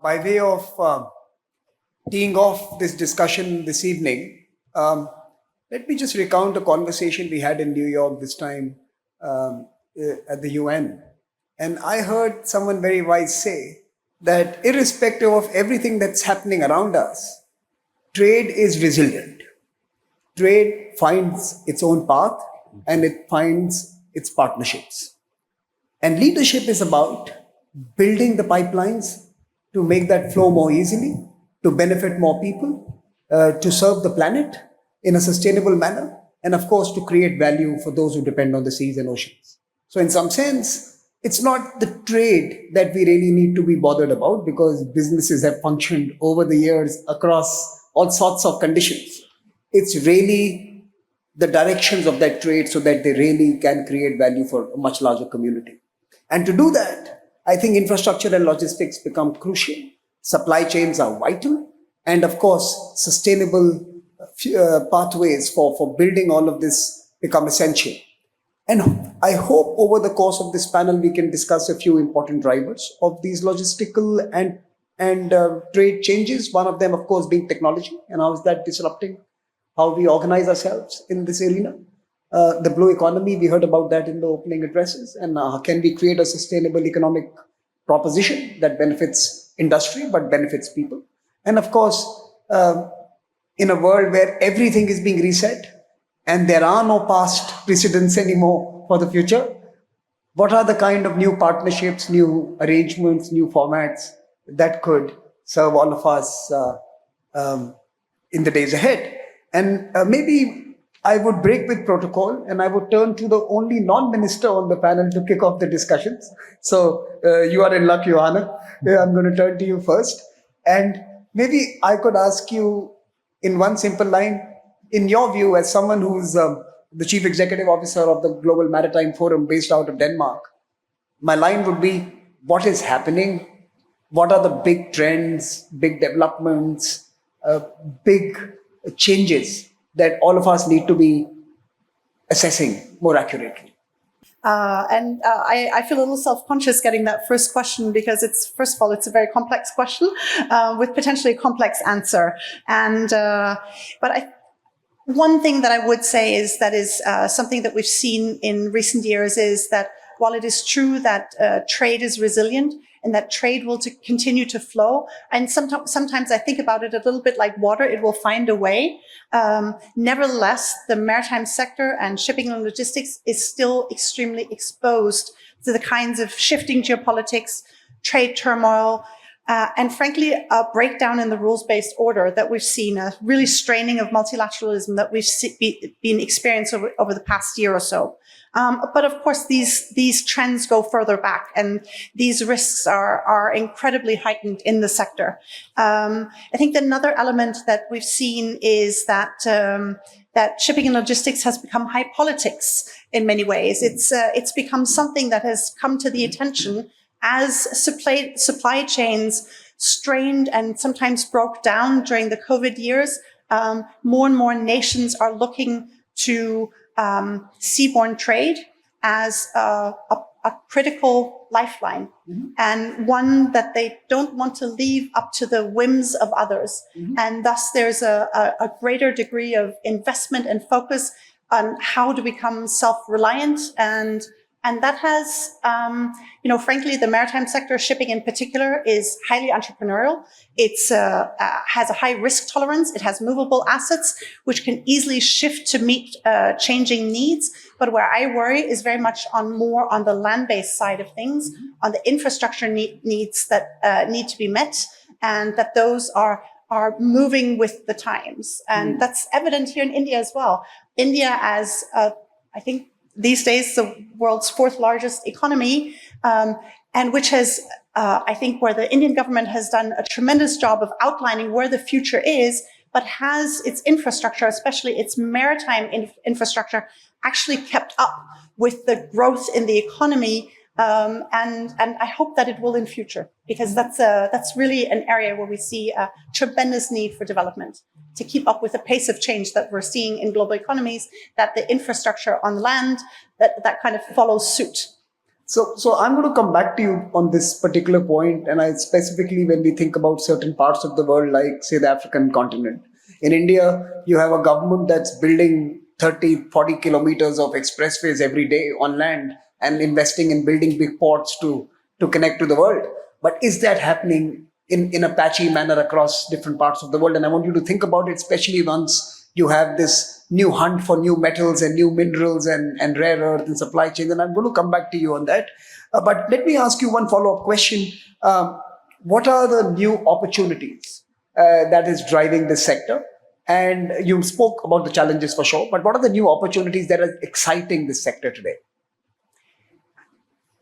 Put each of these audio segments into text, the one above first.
By way of teeing off this discussion this evening, let me just recount a conversation we had in New York this time at the UN. And I heard someone very wise say that irrespective of everything that's happening around us, trade is resilient. Trade finds its own path and it finds its partnerships. And leadership is about building the pipelines to make that flow more easily, to benefit more people, to serve the planet in a sustainable manner, and of course, to create value for those who depend on the seas and oceans. So in some sense, it's not the trade that we really need to be bothered about, because businesses have functioned over the years across all sorts of conditions. It's really the directions of that trade so that they really can create value for a much larger community. And to do that, I think infrastructure and logistics become crucial. Supply chains are vital. And of course, sustainable pathways for building all of this become essential. And I hope over the course of this panel, we can discuss a few important drivers of these logistical and trade changes. One of them, of course, being technology, and how is that disrupting how we organize ourselves in this arena. The blue economy, we heard about that in the opening addresses, and can we create a sustainable economic proposition that benefits industry but benefits people? And of course, in a world where everything is being reset and there are no past precedents anymore for the future, what are the kind of new partnerships, new arrangements, new formats that could serve all of us in the days ahead? And maybe I would break with protocol and I would turn to the only non-minister on the panel to kick off the discussions. So you are in luck, Johanna. I'm going to turn to you first. And maybe I could ask you in one simple line, in your view, as someone who's the chief executive officer of the Global Maritime Forum based out of Denmark, my line would be, what is happening? What are the big trends, big developments, big changes that all of us need to be assessing more accurately? I feel a little self-conscious getting that first question, because first of all, it's a very complex question with potentially a complex answer. One thing that I would say is something that we've seen in recent years is that while it is true that trade is resilient and that trade will continue to flow, and sometimes I think about it a little bit like water, it will find a way. Nevertheless, the maritime sector and shipping and logistics is still extremely exposed to the kinds of shifting geopolitics, trade turmoil, and frankly, a breakdown in the rules-based order that we've seen, a really straining of multilateralism that we've been experiencing over the past year or so. But of course, these trends go further back, and these risks are incredibly heightened in the sector. I think another element that we've seen is that shipping and logistics has become high politics in many ways. It's become something that has come to the attention as supply chains strained and sometimes broke down during the COVID years. More and more nations are looking to seaborne trade as a critical lifeline, and one that they don't want to leave up to the whims of others. And thus there's a greater degree of investment and focus on how to become self-reliant, and that has, frankly, the maritime sector, shipping in particular, is highly entrepreneurial. It's has a high risk tolerance. It has movable assets, which can easily shift to meet changing needs. But where I worry is very much more on the land-based side of things, on the infrastructure needs that need to be met, and that those are moving with the times. And that's evident here in India as well. India, as I think, these days, the world's fourth largest economy, and which has, I think, where the Indian government has done a tremendous job of outlining where the future is, but has its infrastructure, especially its maritime infrastructure, actually kept up with the growth in the economy. And I hope that it will in future, because that's really an area where we see a tremendous need for development to keep up with the pace of change that we're seeing in global economies, that the infrastructure on land, that kind of follows suit. So I'm going to come back to you on this particular point, and I specifically when we think about certain parts of the world, like say the African continent. In India, you have a government that's building 30, 40 kilometers of expressways every day on land and investing in building big ports to connect to the world. But is that happening in a patchy manner across different parts of the world? And I want you to think about it, especially once you have this new hunt for new metals and new minerals and rare earth and supply chain. And I'm going to come back to you on that. But let me ask you one follow-up question. What are the new opportunities that is driving this sector? And you spoke about the challenges for sure, but what are the new opportunities that are exciting this sector today?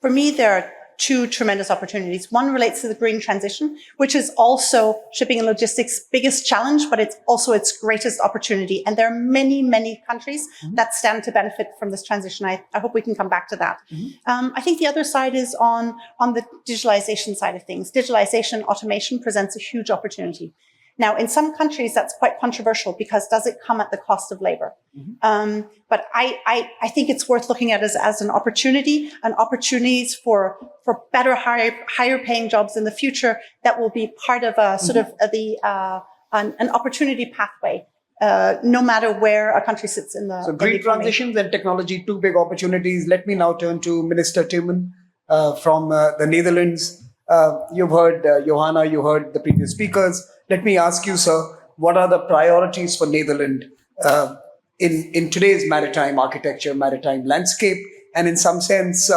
For me, there are two tremendous opportunities. One relates to the green transition, which is also shipping and logistics' biggest challenge, but it's also its greatest opportunity. And there are many, many countries that stand to benefit from this transition. I hope we can come back to that. I think the other side is on the digitalization side of things. Digitalization, automation presents a huge opportunity. Now, in some countries, that's quite controversial because does it come at the cost of labor? But I think it's worth looking at as an opportunity and opportunities for better, higher paying jobs in the future that will be part of a sort of an opportunity pathway, no matter where a country sits in the So green transitions and technology, two big opportunities. Let me now turn to Minister Tieman from the Netherlands. You've heard Johanna, you heard the previous speakers. Let me ask you, sir, what are the priorities for Netherlands in today's maritime architecture, maritime landscape? And in some sense,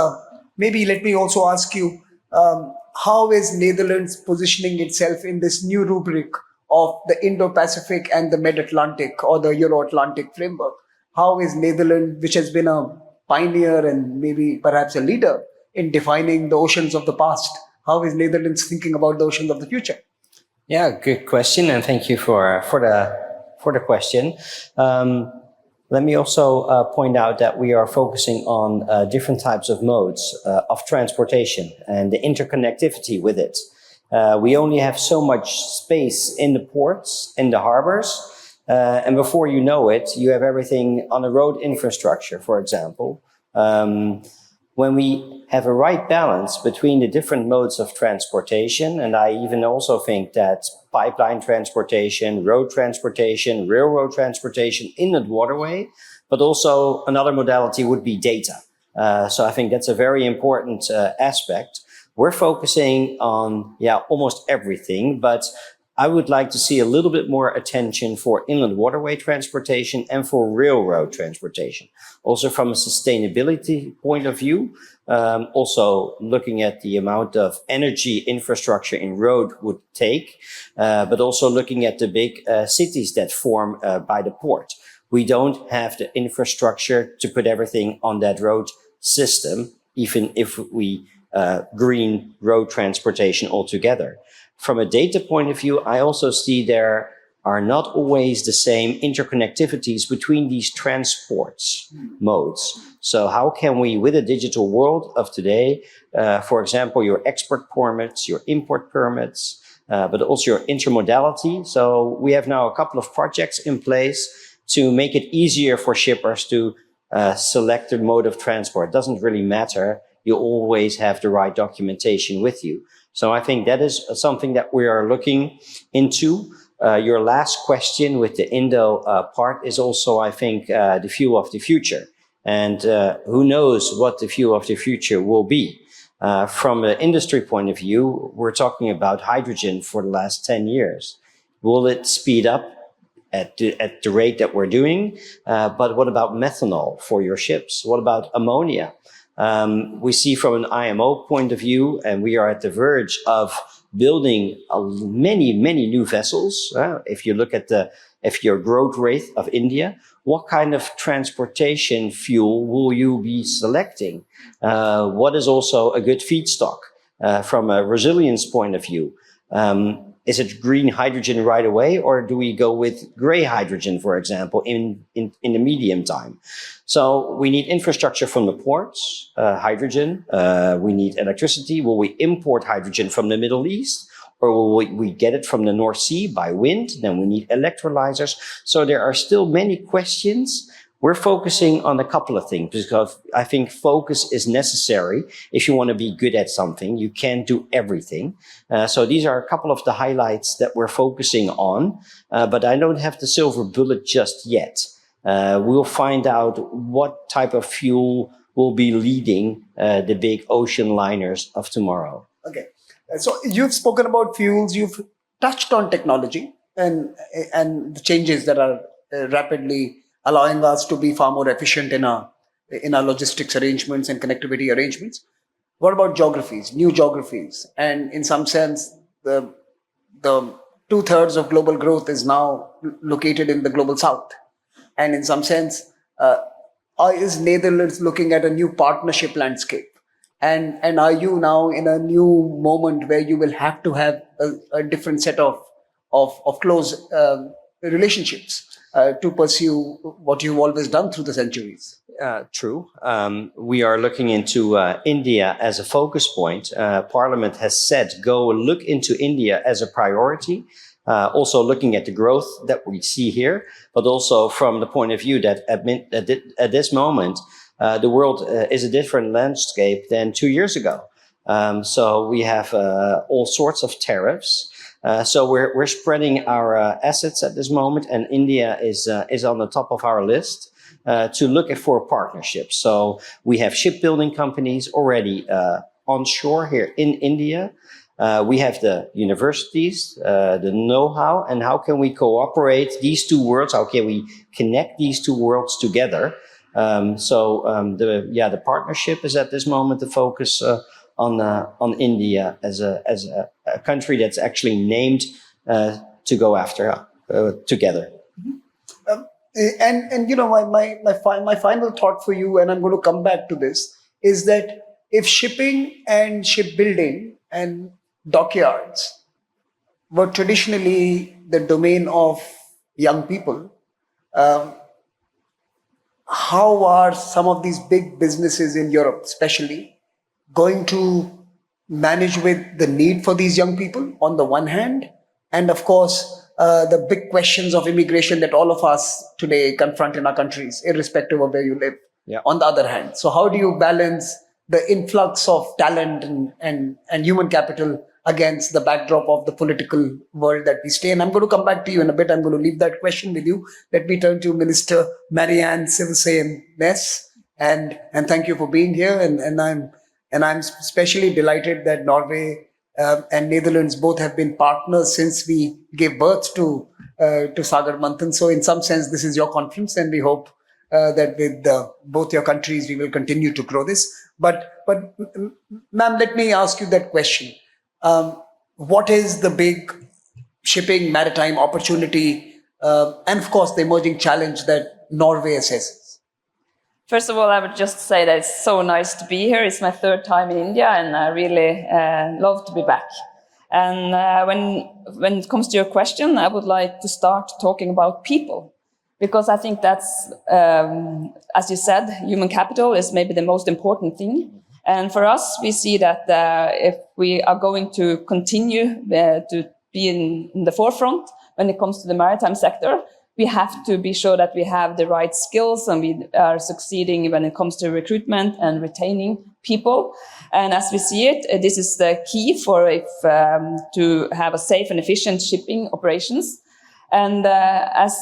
maybe let me also ask you, how is Netherlands positioning itself in this new rubric of the Indo-Pacific and the Mid-Atlantic or the Euro-Atlantic framework? How is Netherlands, which has been a pioneer and maybe perhaps a leader in defining the oceans of the past, how is Netherlands thinking about the oceans of the future? Yeah, good question, and thank you for the question. Let me also point out that we are focusing on different types of modes of transportation and the interconnectivity with it. We only have so much space in the ports, in the harbors, and before you know it, you have everything on the road infrastructure, for example. When we have a right balance between the different modes of transportation, and I even also think that pipeline transportation, road transportation, railroad transportation, inland waterway, but also another modality would be data. So I think that's a very important aspect. We're focusing on, almost everything, but I would like to see a little bit more attention for inland waterway transportation and for railroad transportation. Also from a sustainability point of view, also looking at the amount of energy infrastructure in road would take, but also looking at the big cities that form by the port. We don't have the infrastructure to put everything on that road system, even if we green road transportation altogether. From a data point of view, I also see there are not always the same interconnectivities between these transports modes. So how can we, with a digital world of today, for example, your export permits, your import permits, but also your intermodality. So we have now a couple of projects in place to make it easier for shippers to select their mode of transport. It doesn't really matter. You always have the right documentation with you. So I think that is something that we are looking into. Your last question with the Indo part is also, I think, the fuel of the future. And who knows what the fuel of the future will be. From an industry point of view, we're talking about hydrogen for the last 10 years. Will it speed up at the rate that we're doing? But what about methanol for your ships? What about ammonia? We see from an IMO point of view, and we are at the verge of building many, many new vessels. If you look at your growth rate of India, what kind of transportation fuel will you be selecting? What is also a good feedstock from a resilience point of view? Is it green hydrogen right away, or do we go with gray hydrogen, for example, in the medium time? So we need infrastructure from the ports, hydrogen. We need electricity. Will we import hydrogen from the Middle East, or will we get it from the North Sea by wind? Then we need electrolyzers. So there are still many questions We're focusing on a couple of things because I think focus is necessary if you want to be good at something. You can't do everything. So these are a couple of the highlights that we're focusing on, but I don't have the silver bullet just yet. We'll find out what type of fuel will be leading the big ocean liners of tomorrow. Okay. So you've spoken about fuels, you've touched on technology and the changes that are rapidly allowing us to be far more efficient in our logistics arrangements and connectivity arrangements. What about geographies, new geographies? And in some sense, the 2/3 of global growth is now located in the global south. And in some sense, is Netherlands looking at a new partnership landscape? And are you now in a new moment where you will have to have a different set of close relationships to pursue what you've always done through the centuries? True. We are looking into India as a focus point. Parliament has said go look into India as a priority. Also looking at the growth that we see here, but also from the point of view that at this moment, the world is a different landscape than 2 years ago. So we have all sorts of tariffs. So we're spreading our assets at this moment, and India is on the top of our list to look for partnerships. So we have shipbuilding companies already onshore here in India. We have the universities, the know-how, and how can we cooperate these two worlds? How can we connect these two worlds together? The partnership is at this moment the focus on India as a country that's actually named to go after together. And you know, my final thought for you, and I'm going to come back to this, is that if shipping and shipbuilding and dockyards were traditionally the domain of young people, how are some of these big businesses in Europe, especially, going to manage with the need for these young people on the one hand, and of course, the big questions of immigration that all of us today confront in our countries, irrespective of where you live, on the other hand? So how do you balance the influx of talent and human capital against the backdrop of the political world that we stay in? I'm going to come back to you in a bit. I'm going to leave that question with you. Let me turn to Minister Marianne Sivertsen Næss, and thank you for being here. And I'm especially delighted that Norway and Netherlands both have been partners since we gave birth to Sagar Manthan. So in some sense, this is your conference, and we hope that with both your countries, we will continue to grow this. But ma'am, let me ask you that question. What is the big shipping maritime opportunity and of course the emerging challenge that Norway assesses? First of all, I would just say that it's so nice to be here. It's my third time in India, and I really love to be back. And when it comes to your question, I would like to start talking about people, because I think that's, as you said, human capital is maybe the most important thing. And for us, we see that if we are going to continue to be in the forefront when it comes to the maritime sector, we have to be sure that we have the right skills and we are succeeding when it comes to recruitment and retaining people. And as we see it, this is the key for to have a safe and efficient shipping operations. And as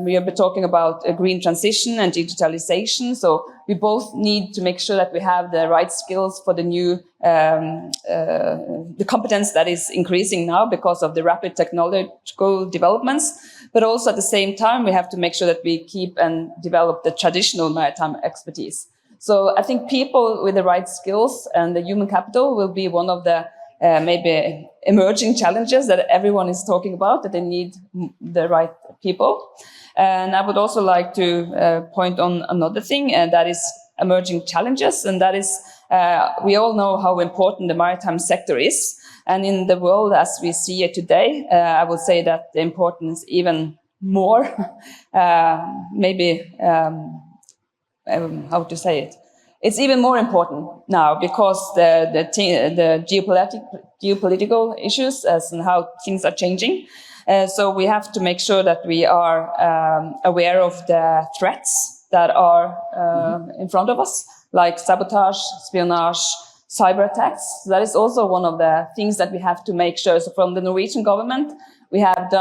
we have been talking about a green transition and digitalisation, so we both need to make sure that we have the right skills for the new, the competence that is increasing now because of the rapid technological developments. But also at the same time, we have to make sure that we keep and develop the traditional maritime expertise. So I think people with the right skills and the human capital will be one of the maybe emerging challenges that everyone is talking about, that they need the right people. And I would also like to point on another thing, and that is emerging challenges. And that is, we all know how important the maritime sector is. And in the world as we see it today, I would say that the importance even more, maybe, how to say it? It's even more important now because the geopolitical issues and how things are changing. So we have to make sure that we are aware of the threats that are in front of us, like sabotage, espionage, cyber attacks. That is also one of the things that we have to make sure. So from the Norwegian government, we have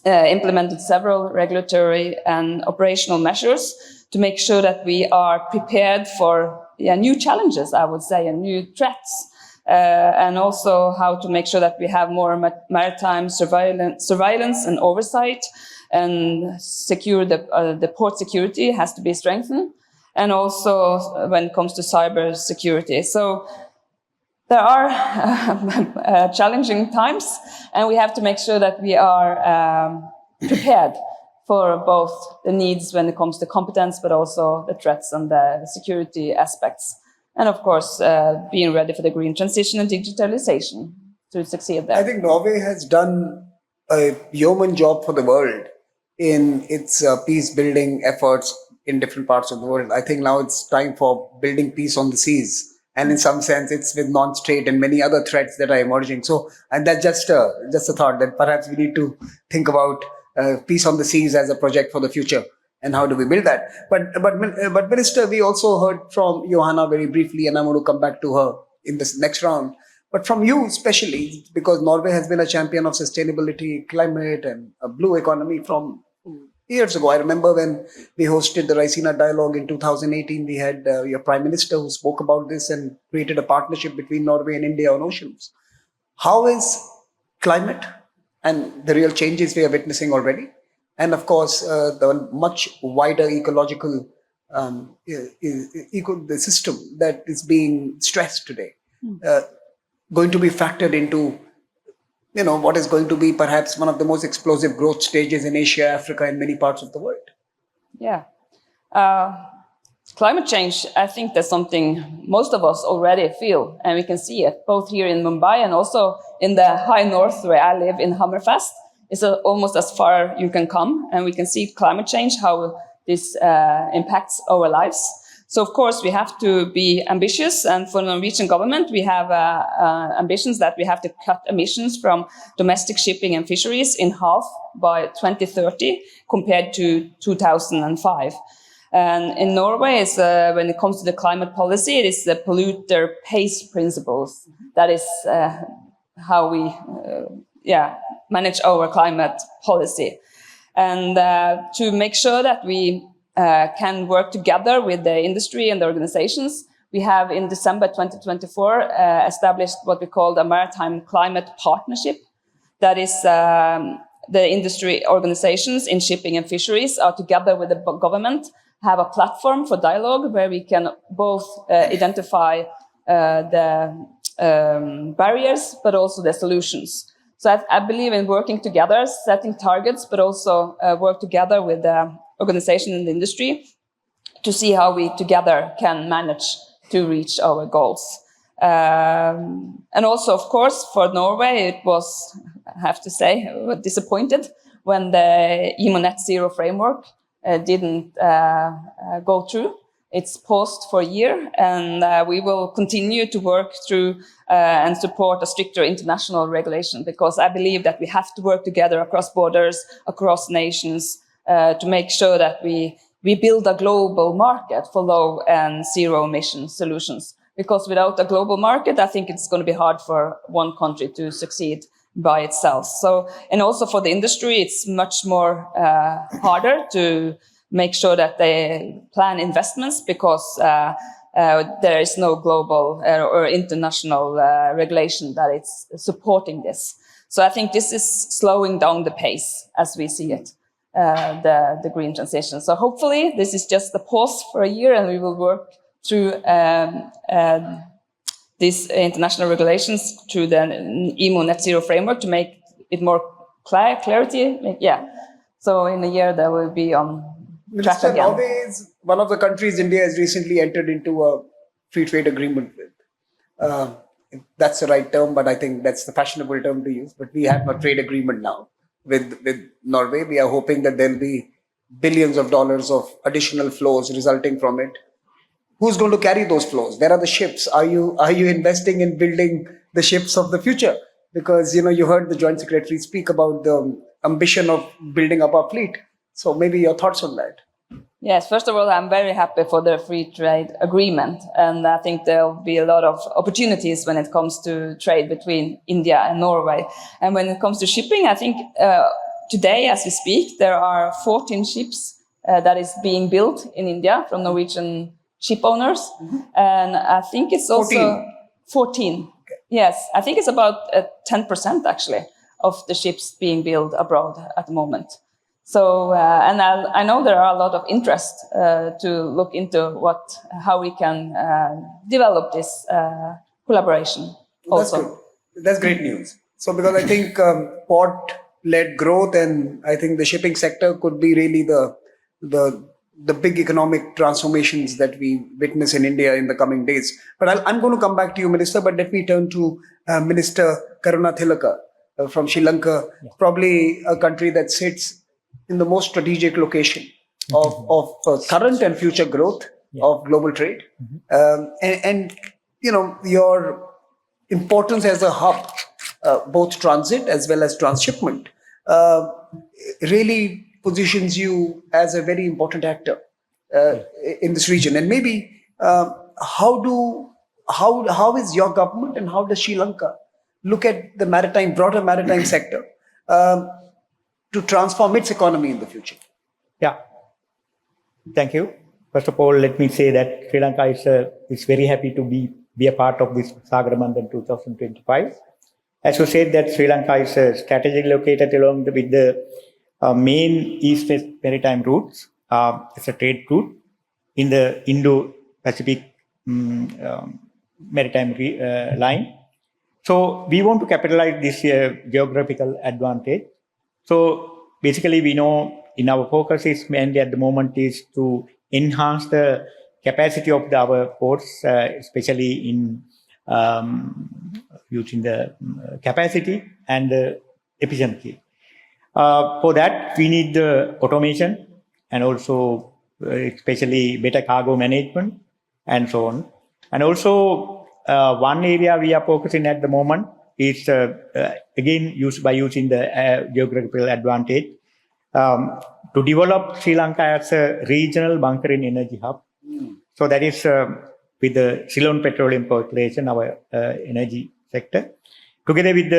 implemented several regulatory and operational measures to make sure that we are prepared for new challenges, I would say, and new threats. And also how to make sure that we have more maritime surveillance and oversight, and secure the port security has to be strengthened, and also when it comes to cyber security. So there are challenging times, and we have to make sure that we are prepared for both the needs when it comes to competence, but also the threats and the security aspects. And of course, being ready for the green transition and digitalisation to succeed there. I think Norway has done a yeoman job for the world in its peace building efforts in different parts of the world. I think now it's time for building peace on the seas. And in some sense, it's with non-state and many other threats that are emerging. So, and that's just a thought that perhaps we need to think about peace on the seas as a project for the future. And how do we build that? But Minister, we also heard from Johanna very briefly, and I'm going to come back to her in this next round. But from you especially, because Norway has been a champion of sustainability, climate, and a blue economy from years ago. I remember when we hosted the Raisina Dialogue in 2018, we had your Prime Minister who spoke about this and created a partnership between Norway and India on oceans. How is climate and the real changes we are witnessing already, and of course, the much wider ecological the system that is being stressed today, going to be factored into, what is going to be perhaps one of the most explosive growth stages in Asia, Africa, and many parts of the world? Yeah. Climate change, I think that's something most of us already feel, and we can see it both here in Mumbai and also in the high north where I live in Hammerfest. It's almost as far you can come, and we can see climate change, how this impacts our lives. So, of course, we have to be ambitious, and for the Norwegian government, we have ambitions that we have to cut emissions from domestic shipping and fisheries in half by 2030 compared to 2005. And in Norway, when it comes to the climate policy, it is the polluter pays principles. That is how we manage our climate policy. And to make sure that we can work together with the industry and the organizations, we have in December 2024 established what we call the Maritime Climate Partnership. That is the industry organizations in shipping and fisheries are together with the government, have a platform for dialogue where we can both identify the barriers, but also the solutions. So I believe in working together, setting targets, but also work together with the organization in the industry to see how we together can manage to reach our goals. And also, of course, for Norway, it was, I have to say, disappointed when the IMO Net Zero framework didn't go through. It's paused for a year, and we will continue to work through and support a stricter international regulation, because I believe that we have to work together across borders, across nations, to make sure that we build a global market for low and zero emission solutions. Because without a global market, I think it's going to be hard for one country to succeed by itself. So, and also for the industry, it's much more harder to make sure that they plan investments, because there is no global or international regulation that is supporting this. So I think this is slowing down the pace as we see it, the green transition. So hopefully this is just a pause for a year, and we will work through these international regulations through the IMO Net Zero framework to make it more clarity. Yeah. So in a year there will be on track again. Norway is one of the countries India has recently entered into a free trade agreement with. If that's the right term, but I think that's the fashionable term to use. But we have a trade agreement now with Norway. We are hoping that there'll be billions of dollars of additional flows resulting from it. Who's going to carry those flows? Where are the ships? Are you investing in building the ships of the future? because you heard the Joint Secretary speak about the ambition of building up our fleet. So maybe your thoughts on that. Yes, first of all, I'm very happy for the free trade agreement. And I think there'll be a lot of opportunities when it comes to trade between India and Norway. And when it comes to shipping, I think today, as we speak, there are 14 ships that is being built in India from Norwegian ship owners. And I think it's also 14. Okay. Yes, I think it's about 10% actually of the ships being built abroad at the moment. So, and I know there are a lot of interest to look into how we can develop this collaboration. That's good. That's great news. So, because I think port-led growth, and I think the shipping sector could be really the big economic transformations that we witness in India in the coming days. But I'm going to come back to you, Minister. But let me turn to Minister Karunathilaka from Sri Lanka, probably a country that sits in the most strategic location of current and future growth of global trade. And your importance as a hub, both transit as well as transshipment, really positions you as a very important actor in this region. And maybe how is your government and how does Sri Lanka look at the broader maritime sector to transform its economy in the future? Yeah, thank you. First of all, let me say that Sri Lanka is very happy to be a part of this Sagarabandhan 2025. As you said, that Sri Lanka is strategically located along with the main east-west maritime routes. It's a trade route in the Indo-Pacific maritime line. So we want to capitalize this geographical advantage. So basically, we know in our focus is mainly at the moment is to enhance the capacity of our ports, especially in using the capacity and the efficiency. For that, we need the automation and also especially better cargo management and so on. And also one area we are focusing at the moment is again using the geographical advantage to develop Sri Lanka as a regional bunkering energy hub. So that is with the Ceylon Petroleum Corporation, our energy sector. Together with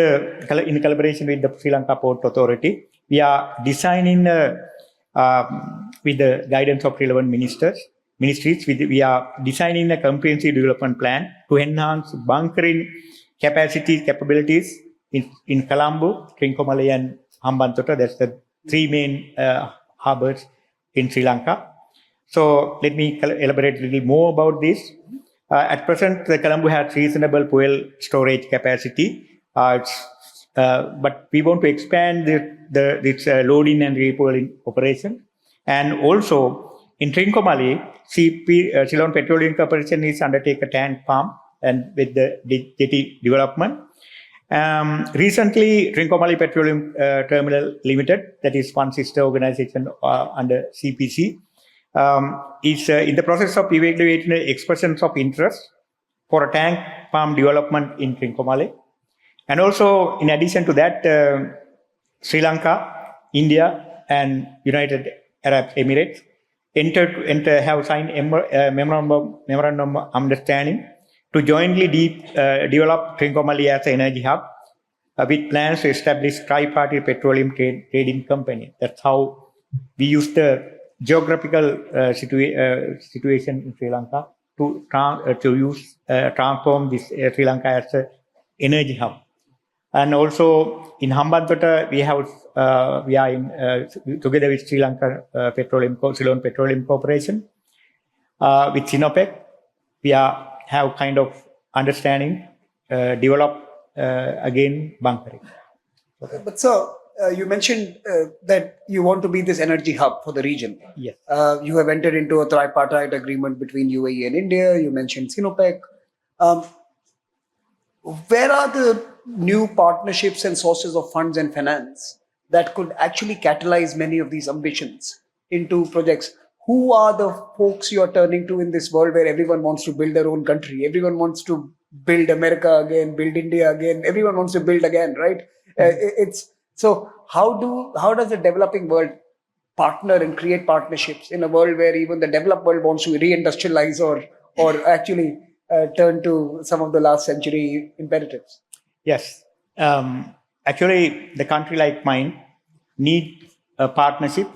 in collaboration with the Sri Lanka Port Authority, we are designing with the guidance of relevant ministries, we are designing a comprehensive development plan to enhance bunkering capabilities in Colombo, Trincomalee and Hambantota. That's the three main harbors in Sri Lanka. So let me elaborate a little more about this. At present, the Colombo has reasonable fuel storage capacity, but we want to expand its loading and refueling operation. And also in Trincomalee, Ceylon Petroleum Corporation is undertake a tank farm and with the jetty development. Recently, Trincomalee Petroleum Terminal Limited, that is one sister organization under CPC, is in the process of evaluating expressions of interest for a tank farm development in Trincomalee. And also, in addition to that, Sri Lanka, India, and United Arab Emirates have signed a memorandum of understanding to jointly develop Trincomalee as an energy hub with plans to establish tripartite petroleum trading company. That's how we use the geographical situation in Sri Lanka to transform this Sri Lanka as an energy hub. And also in Hambantota, we are in together with Sri Lanka Ceylon Petroleum Corporation with Sinopec. We have kind of understanding, develop again bunkering. But sir, you mentioned that you want to be this energy hub for the region. Yes. You have entered into a tripartite agreement between UAE and India. You mentioned Sinopec. Where are the new partnerships and sources of funds and finance that could actually catalyze many of these ambitions into projects? Who are the folks you are turning to in this world where everyone wants to build their own country? Everyone wants to build America again, build India again. Everyone wants to build again, right? It's so how does the developing world partner and create partnerships in a world where even the developed world wants to reindustrialize or actually turn to some of the last century imperatives? Yes. Actually, the country like mine need a partnership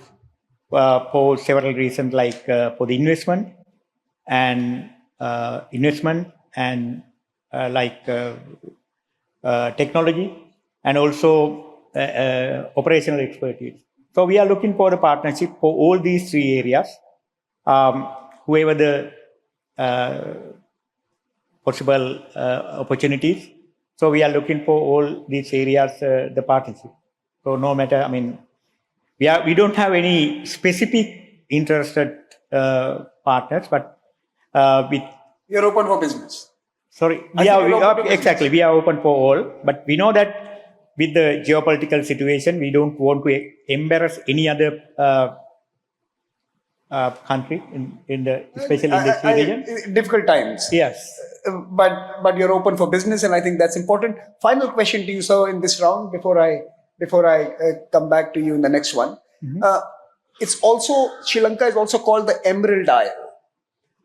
for several reasons, like for the investment and technology, and also operational expertise. So we are looking for a partnership for all these three areas. Whoever the possible opportunities. So we are looking for all these areas, the partnership. So no matter, I mean, we don't have any specific interested partners, but with You're open for business. sorry, I think you're open to exactly, we are open for all, but we know that with the geopolitical situation, we don't want to embarrass any other country in the especially in this region. Difficult times. Yes. But you're open for business, and I think that's important. Final question to you, sir, in this round before I come back to you in the next one. It's also Sri Lanka is also called the Emerald Isle.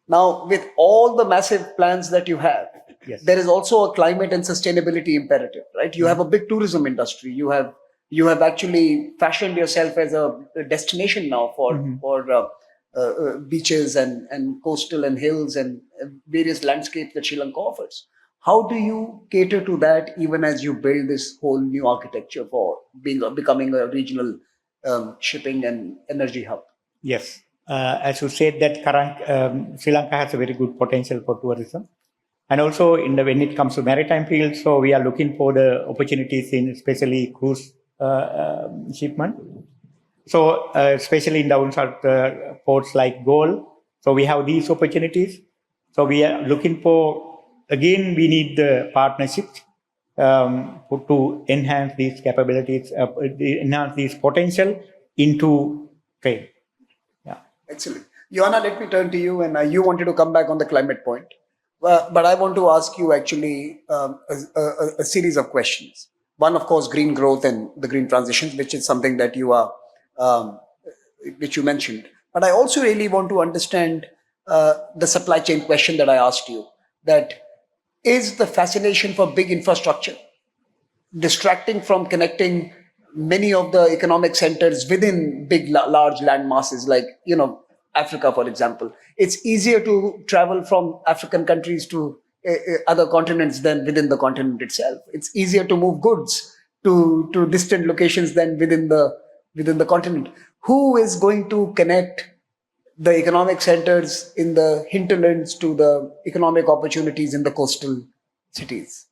Now, with all the massive plans that you have, Yes. there is also a climate and sustainability imperative, right? You have a big tourism industry. You have actually fashioned yourself as a destination now for beaches and coastal and hills and various landscapes that Sri Lanka offers. How do you cater to that even as you build this whole new architecture for becoming a regional shipping and energy hub? Yes. As you said, that current Sri Lanka has a very good potential for tourism. And also when it comes to maritime field, so we are looking for the opportunities in especially cruise shipment. So especially in down south ports like Gold, so we have these opportunities. So we are looking for, again, we need the partnerships to enhance these capabilities, enhance these potential into trade. Yeah. Excellent. Joanna, let me turn to you, and you wanted to come back on the climate point. But I want to ask you actually a series of questions. One, of course, green growth and the green transition, which is something that which you mentioned. But I also really want to understand the supply chain question that I asked you. That is the fascination for big infrastructure distracting from connecting many of the economic centers within big, large land masses, like, Africa, for example. It's easier to travel from African countries to other continents than within the continent itself. It's easier to move goods to distant locations than within the continent. Who is going to connect the economic centers in the hinterlands to the economic opportunities in the coastal cities?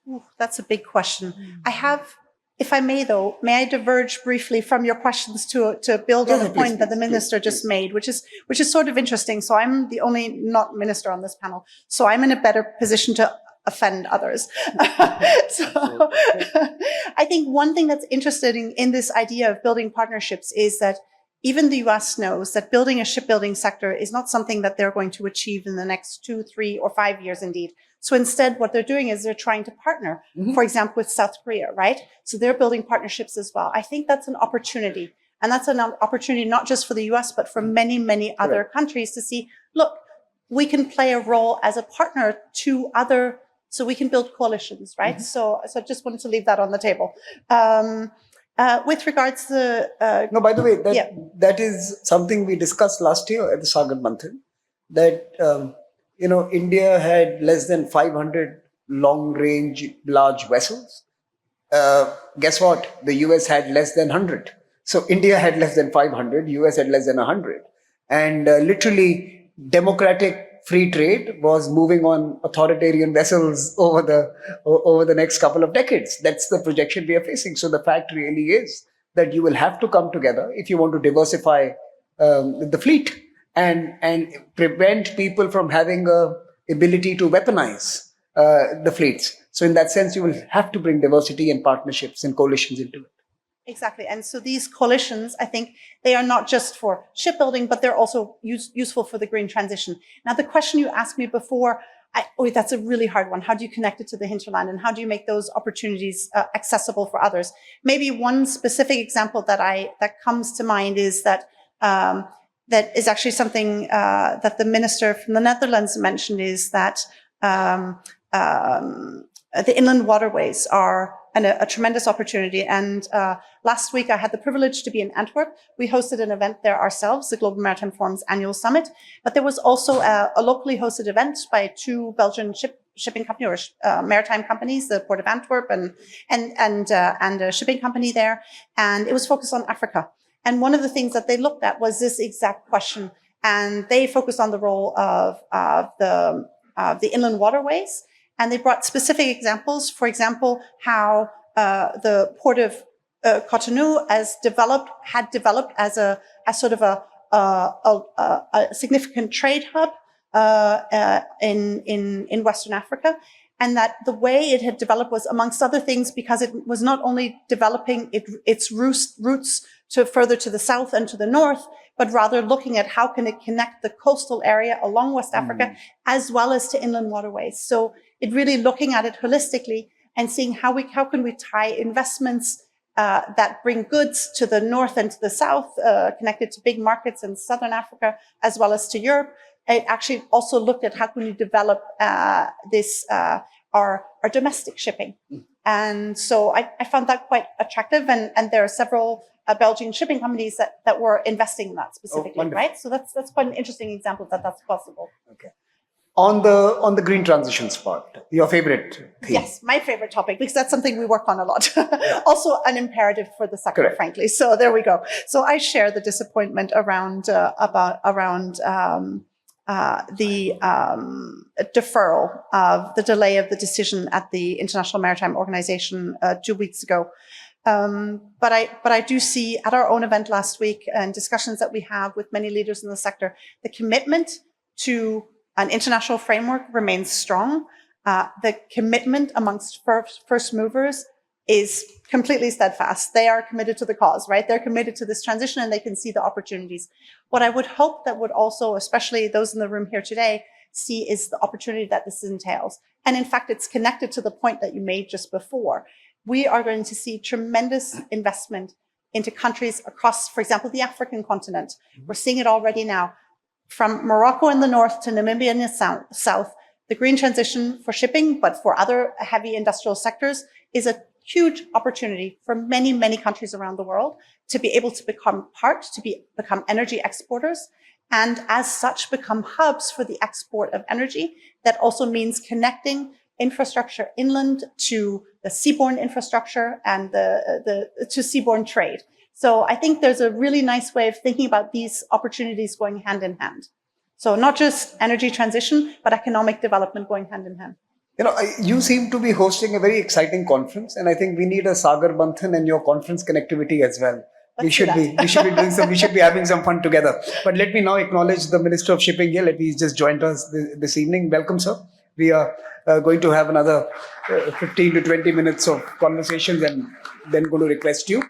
Ooh, that's a big question. I have, if I may though, may I diverge briefly from your questions to build on the point that the minister just made, which is sort of interesting. So I'm the only not minister on this panel, so I'm in a better position to offend others. So I think one thing that's interesting in this idea of building partnerships is that even the US knows that building a shipbuilding sector is not something that they're going to achieve in the next 2, 3, or 5 years indeed. So instead, what they're doing is they're trying to partner, for example, with South Korea, right? So they're building partnerships as well. I think that's an opportunity. And that's an opportunity not just for the US, but for many, many other countries to see, look, we can play a role as a partner to other, so we can build coalitions, right? So I just wanted to leave that on the table. With regards to... no, by the way, that is something we discussed last year at the Sagar Manthan, that... India had less than 500 long-range large vessels. Guess what? The US had less than 100. So India had less than 500, US had less than 100. And literally, democratic free trade was moving on authoritarian vessels over the next couple of decades. That's the projection we are facing. So the fact really is that you will have to come together if you want to diversify the fleet. And prevent people from having a ability to weaponize the fleets. So in that sense, you will have to bring diversity and partnerships and coalitions into it. Exactly. And so these coalitions, I think they are not just for shipbuilding, but they're also useful for the green transition. Now, the question you asked me before that's a really hard one. How do you connect it to the hinterland, and how do you make those opportunities accessible for others? Maybe one specific example that comes to mind is that that is actually something that the minister from the Netherlands mentioned, is that the inland waterways are a tremendous opportunity. And last week I had the privilege to be in Antwerp. We hosted an event there ourselves, the Global Maritime Forum's annual summit. But there was also a locally hosted event by two Belgian shipping company or maritime companies, the Port of Antwerp and a shipping company there. And it was focused on Africa. And one of the things that they looked at was this exact question. And they focused on the role of the inland waterways. And they brought specific examples. For example, how the port of Cotonou had developed as sort of a significant trade hub in Western Africa, and that the way it had developed was, amongst other things, because it was not only developing its routes to further to the south and to the north, but rather looking at how can it connect the coastal area along West Africa as well as to inland waterways. So it really looking at it holistically and seeing how can we tie investments that bring goods to the north and to the south, connected to big markets in Southern Africa as well as to Europe. It actually also looked at how can we develop our domestic shipping. And so I found that quite attractive. And there are several Belgian shipping companies that were investing in that specifically, right? So that's quite an interesting example that that's possible. Okay. On the green transitions part, your favorite theme? Yes, my favorite topic, because that's something we work on a lot. Also an imperative for the sector, Correct. frankly. So there we go. So I share the disappointment around the deferral of the delay of the decision at the International Maritime Organization 2 weeks ago. But I do see at our own event last week and discussions that we have with many leaders in the sector, the commitment to an international framework remains strong. The commitment amongst first movers is completely steadfast. They are committed to the cause, right? They're committed to this transition and they can see the opportunities. What I would hope that would also, especially those in the room here today, see is the opportunity that this entails. And in fact, it's connected to the point that you made just before. We are going to see tremendous investment into countries across, for example, the African continent. We're seeing it already now. From Morocco in the north to Namibia in the south, the green transition for shipping, but for other heavy industrial sectors, is a huge opportunity for many, many countries around the world to be able to become become energy exporters, and as such become hubs for the export of energy. That also means connecting infrastructure inland to the seaborne infrastructure and to seaborne trade. So I think there's a really nice way of thinking about these opportunities going hand in hand. So not just energy transition, but economic development going hand in hand. You know, you seem to be hosting a very exciting conference, and I think we need a Sagar Banthan and your conference connectivity as well. We should be having some fun together. But let me now acknowledge the Minister of Shipping here. He's just joined us this evening. Welcome, sir. We are going to have another 15 to 20 minutes of conversations, and then going to request you.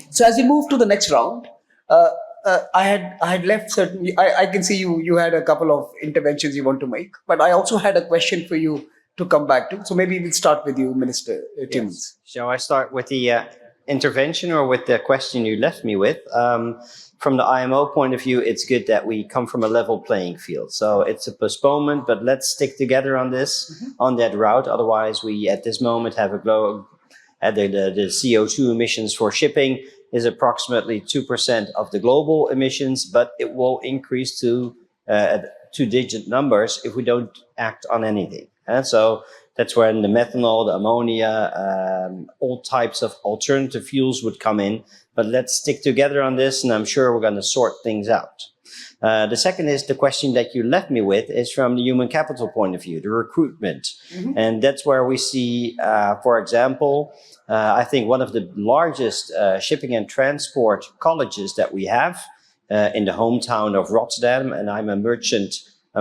So as we move to the next round, I had left certain. I can see you had a couple of interventions you want to make, but I also had a question for you to come back to. So maybe we'll start with you, Minister Tieman. Yes. Shall I start with the intervention or with the question you left me with? From the IMO point of view, it's good that we come from a level playing field. So it's a postponement, but let's stick together on this, on that route. Otherwise, we at this moment have the CO2 emissions for shipping is approximately 2% of the global emissions, but it will increase to two-digit numbers if we don't act on anything. And so that's when the methanol, the ammonia, all types of alternative fuels would come in. But let's stick together on this, and I'm sure we're going to sort things out. The second is the question that you left me with is from the human capital point of view, the recruitment. And that's where we see, for example, I think one of the largest shipping and transport colleges that we have in the hometown of Rotterdam, and I'm a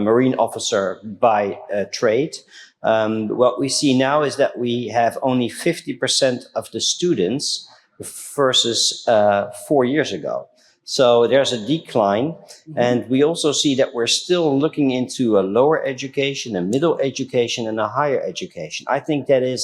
marine officer by trade. What we see now is that we have only 50% of the students versus 4 years ago. So there's a decline. And we also see that we're still looking into a lower education, a middle education, and a higher education. I think that is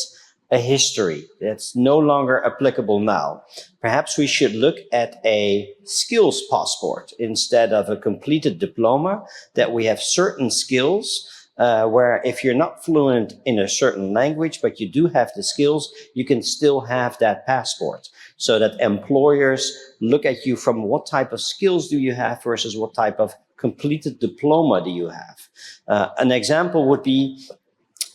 a history that's no longer applicable now. Perhaps we should look at a skills passport instead of a completed diploma, that we have certain skills where if you're not fluent in a certain language, but you do have the skills, you can still have that passport, so that employers look at you from what type of skills do you have versus what type of completed diploma do you have. An example would be,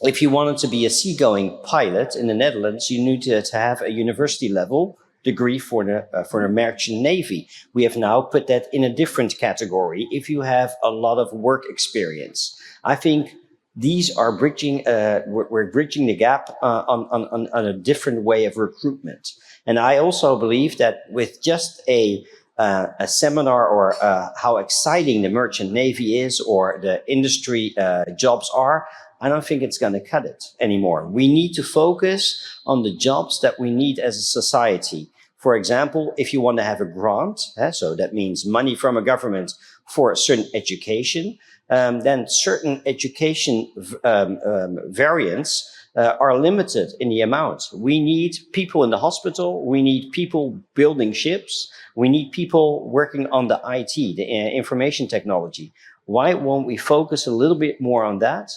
if you wanted to be a seagoing pilot in the Netherlands, you need to have a university level degree for the merchant navy. We have now put that in a different category if you have a lot of work experience. I think these are bridging, we're bridging the gap on a different way of recruitment. And I also believe that with just a seminar or how exciting the merchant navy is or the industry jobs are, I don't think it's going to cut it anymore. We need to focus on the jobs that we need as a society. For example, if you want to have a grant, so that means money from a government for a certain education, then certain education variants are limited in the amount. We need people in the hospital. We need people building ships. We need people working on the IT, the information technology. Why won't we focus a little bit more on that?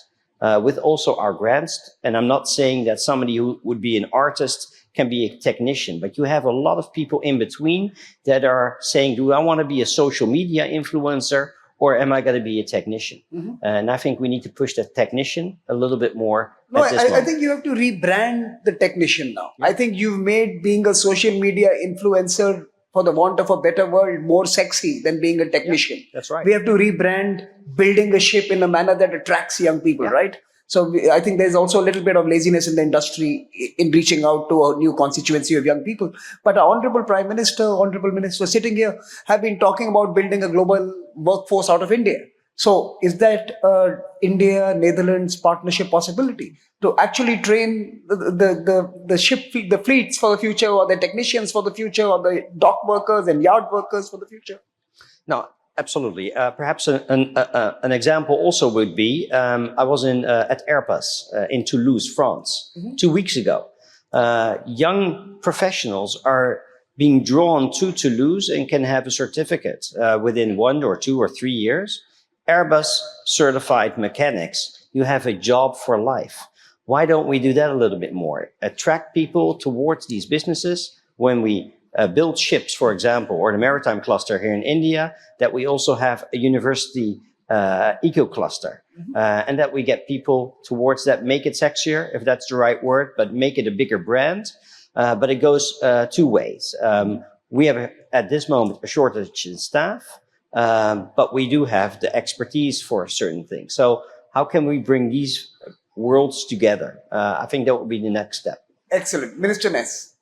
With also our grants. And I'm not saying that somebody who would be an artist can be a technician, but you have a lot of people in between that are saying, do I want to be a social media influencer or am I going to be a technician? And I think we need to push that technician a little bit more. No, I think you have to rebrand the technician now. I think you've made being a social media influencer, for the want of a better word, more sexy than being a technician. That's right. We have to rebrand building a ship in a manner that attracts young people, right? So I think there's also a little bit of laziness in the industry in reaching out to a new constituency of young people. But our Honorable Prime Minister, Honorable Minister sitting here have been talking about building a global workforce out of India. So is that India-Netherlands partnership possibility to actually train the ship, the fleets for the future, or the technicians for the future, or the dock workers and yard workers for the future? No, absolutely. Perhaps an example also would be, I was at Airbus in Toulouse, France, 2 weeks ago. Young professionals are being drawn to Toulouse and can have a certificate within 1 or 2 or 3 years. Airbus certified mechanics, you have a job for life. Why don't we do that a little bit more? Attract people towards these businesses when we build ships, for example, or the maritime cluster here in India, that we also have a university eco cluster, and that we get people towards that, make it sexier, if that's the right word, but make it a bigger brand. But it goes 2 ways. We have at this moment a shortage in staff, but we do have the expertise for certain things. So how can we bring these worlds together? I think that would be the next step. Excellent. Minister Næss.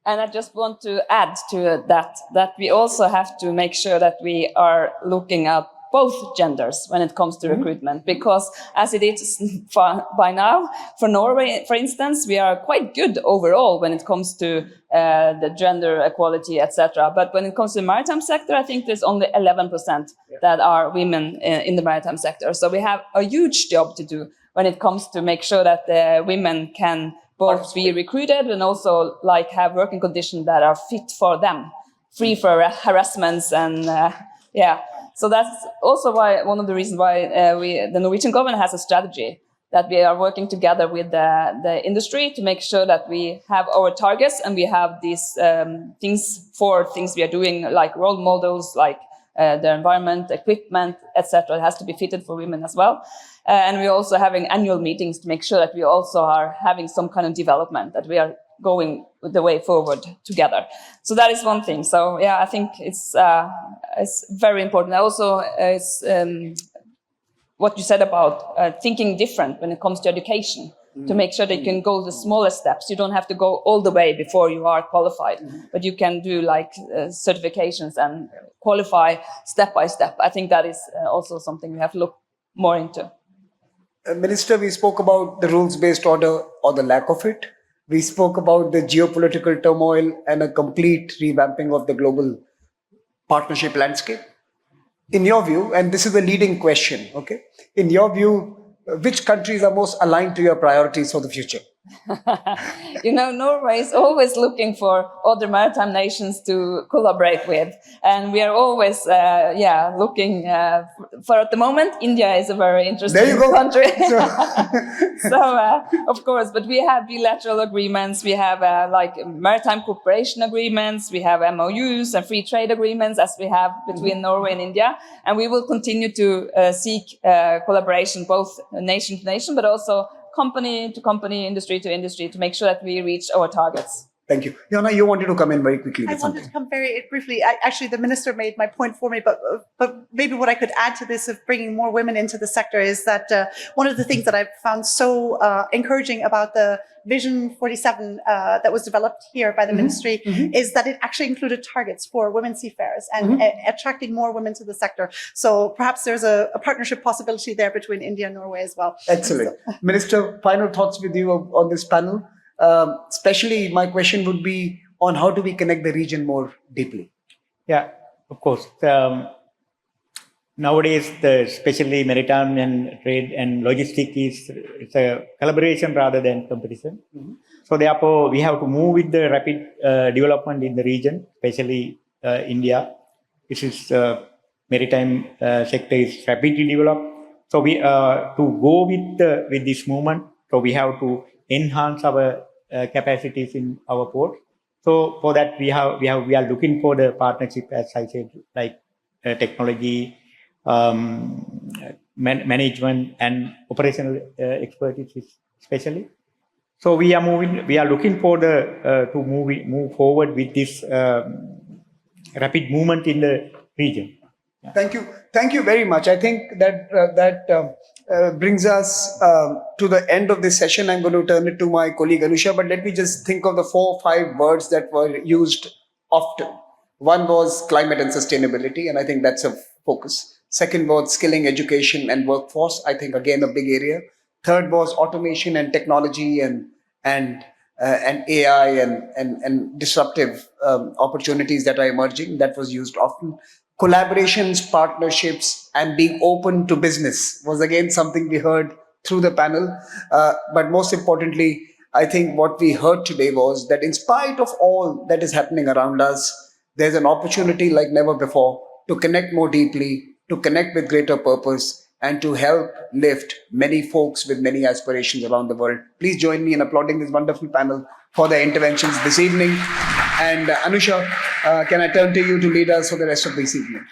And I just want to add to that we also have to make sure that we are looking at both genders when it comes to recruitment, because as it is by now, for Norway, for instance, we are quite good overall when it comes to the gender equality, etc. But when it comes to the maritime sector, I think there's only 11% that are women in the maritime sector. So we have a huge job to do when it comes to make sure that the women can both be recruited and also have working conditions that are fit for them, free for harassments and So that's also why one of the reasons why the Norwegian government has a strategy that we are working together with the industry to make sure that we have our targets and we have these things we are doing, like role models, like the environment, equipment, etc. It has to be fitted for women as well. And we're also having annual meetings to make sure that we also are having some kind of development, that we are going the way forward together. So that is one thing. So I think it's very important. Also, it's what you said about thinking different when it comes to education, to make sure that you can go the smallest steps. You don't have to go all the way before you are qualified, but you can do certifications and qualify step by step. I think that is also something we have to look more into. Minister, we spoke about the rules-based order or the lack of it. We spoke about the geopolitical turmoil and a complete revamping of the global partnership landscape? In your view, and this is the leading question, okay? In your view, which countries are most aligned to your priorities for the future? Norway is always looking for other maritime nations to collaborate with, and we are always, looking for. At the moment, India is a very interesting There you go. country. So, of course, but we have bilateral agreements. We have maritime cooperation agreements. We have MOUs and free trade agreements, as we have between Norway and India, and we will continue to seek collaboration, both nation to nation, but also company to company, industry to industry, to make sure that we reach our targets. Thank you. Jana, you wanted to come in very quickly with I wanted something. to come very briefly. Actually, the minister made my point for me, but maybe what I could add to this of bringing more women into the sector is that one of the things that I've found so encouraging about the Vision 47 that was developed here by the ministry is that it actually included targets for women seafarers and attracting more women to the sector. So perhaps there's a partnership possibility there between India and Norway as well. Excellent. Minister, final thoughts with you on this panel. Especially my question would be on how do we connect the region more deeply? Yeah, of course. Nowadays, especially maritime and trade and logistics it's a collaboration rather than competition. So therefore, we have to move with the rapid development in the region, especially India. This is maritime sector is rapidly developed. So we to go with this movement. So we have to enhance our capacities in our port. So for that we are looking for the partnership, as I said, like technology, management and operational expertise especially. So we are looking for to move forward with this rapid movement in the region. Yeah. Thank you very much. I think that brings us to the end of this session. I'm going to turn it to my colleague Anusha, but let me just think of the 4 or 5 words that were used often. One was climate and sustainability, and I think that's a focus. Second was skilling, education and workforce. I think again a big area. Third was automation and technology and AI and disruptive opportunities that are emerging. That was used often. Collaborations, partnerships, and being open to business was again something we heard through the panel. But most importantly, I think what we heard today was that in spite of all that is happening around us, there's an opportunity like never before to connect more deeply, to connect with greater purpose, and to help lift many folks with many aspirations around the world. Please join me in applauding this wonderful panel for their interventions this evening. And Anusha, can I turn to you to lead us for the rest of this evening?